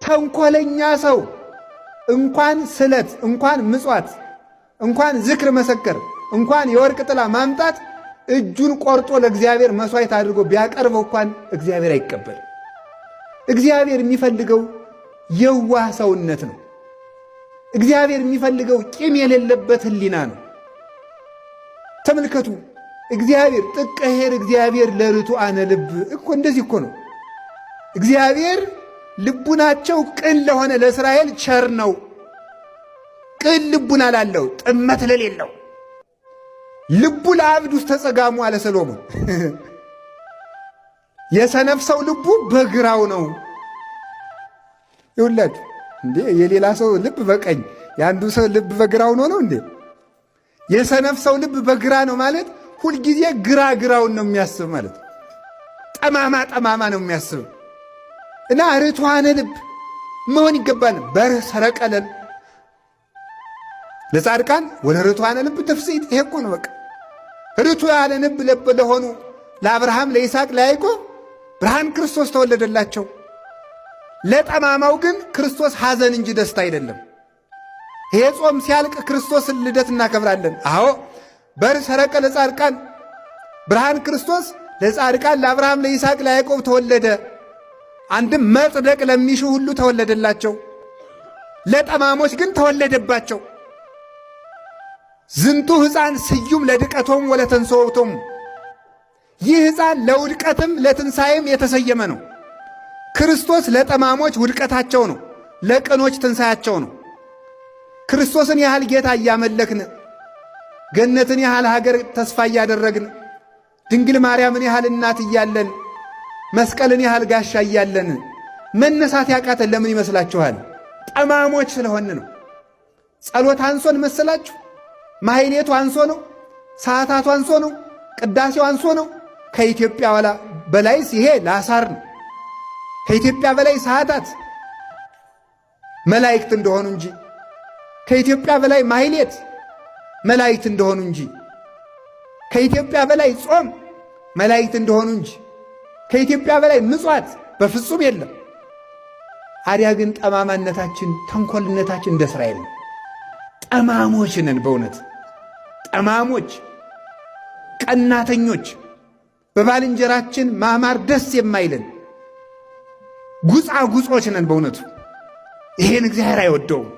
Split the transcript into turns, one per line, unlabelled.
ተንኮለኛ ሰው እንኳን ስለት እንኳን ምጽዋት እንኳን ዝክር መሰከር እንኳን የወርቅ ጥላ ማምጣት እጁን ቆርጦ ለእግዚአብሔር መስዋዕት አድርጎ ቢያቀርበው እንኳን እግዚአብሔር አይቀበል። እግዚአብሔር የሚፈልገው የዋህ ሰውነት ነው። እግዚአብሔር የሚፈልገው ቂም የሌለበት ሕሊና ነው። ተመልከቱ፣ እግዚአብሔር ጥቀ ኄር እግዚአብሔር ለርቱዓነ ልብ እኮ እንደዚህ እኮ ነው። እግዚአብሔር ልቡናቸው ቅን ለሆነ ለእስራኤል ቸር ነው። ቅን ልቡና ላለው ጥመት ለሌለው ልቡ ለአብድ ውስጥ ተጸጋሙ አለ ሰሎሞን። የሰነፍ ሰው ልቡ በግራው ነው። ይውላችሁ እንዴ የሌላ ሰው ልብ በቀኝ የአንዱ ሰው ልብ በግራው ነው እንዴ? የሰነፍ ሰው ልብ በግራ ነው ማለት ሁልጊዜ ግራ ግራውን ነው የሚያስብ ማለት ነው። ጠማማ ጠማማ ነው የሚያስብ እና ርቱዓነ ልብ መሆን ይገባል። በሰረቀለን ለጻድቃን ወለርቱዓነ ልብ ተፍሥሕት። ይሄ እኮ ነው በቃ ርቱዓነ ልብ ለሆኑ ለአብርሃም ለይስሐቅ ለያዕቆብ ብርሃን ክርስቶስ ተወለደላቸው። ለጠማማው ግን ክርስቶስ ሐዘን እንጂ ደስታ አይደለም። ይሄ ጾም ሲያልቅ ክርስቶስን ልደት እናከብራለን። አዎ በሰረቀ ለጻድቃን ብርሃን ክርስቶስ ለጻድቃን ለአብርሃም ለይስሐቅ ለያዕቆብ ተወለደ። አንድም መጽደቅ ለሚሹ ሁሉ ተወለደላቸው፣ ለጠማሞች ግን ተወለደባቸው። ዝንቱ ሕፃን ስዩም ለድቀቶም ወለተንሥኦቶም። ይህ ሕፃን ለውድቀትም ለትንሣኤም የተሰየመ ነው። ክርስቶስ ለጠማሞች ውድቀታቸው ነው፣ ለቅኖች ትንሣያቸው ነው። ክርስቶስን ያህል ጌታ እያመለክን ገነትን ያህል ሀገር ተስፋ እያደረግን ድንግል ማርያምን ያህል እናት እያለን መስቀልን ያህል ጋሻ እያለን መነሳት ያቃተን ለምን ይመስላችኋል? ጠማሞች ስለሆን ነው። ጸሎት አንሶን መሰላችሁ? ማሕሌቱ አንሶ ነው? ሰዓታቱ አንሶ ነው? ቅዳሴው አንሶ ነው? ከኢትዮጵያ በላይስ ይሄ ላሳር ነው። ከኢትዮጵያ በላይ ሰዓታት መላእክት እንደሆኑ እንጂ ከኢትዮጵያ በላይ ማሕሌት መላእክት እንደሆኑ እንጂ ከኢትዮጵያ በላይ ጾም መላእክት እንደሆኑ እንጂ ከኢትዮጵያ በላይ ምጽዋት በፍጹም የለም። አዲያ ግን ጠማማነታችን ተንኮልነታችን እንደ እስራኤል ነው። ጠማሞች ነን፣ በእውነት ጠማሞች፣ ቀናተኞች፣ በባልንጀራችን ማማር ደስ የማይለን ጉጻጉጾች ነን። በእውነቱ ይሄን እግዚአብሔር አይወደውም።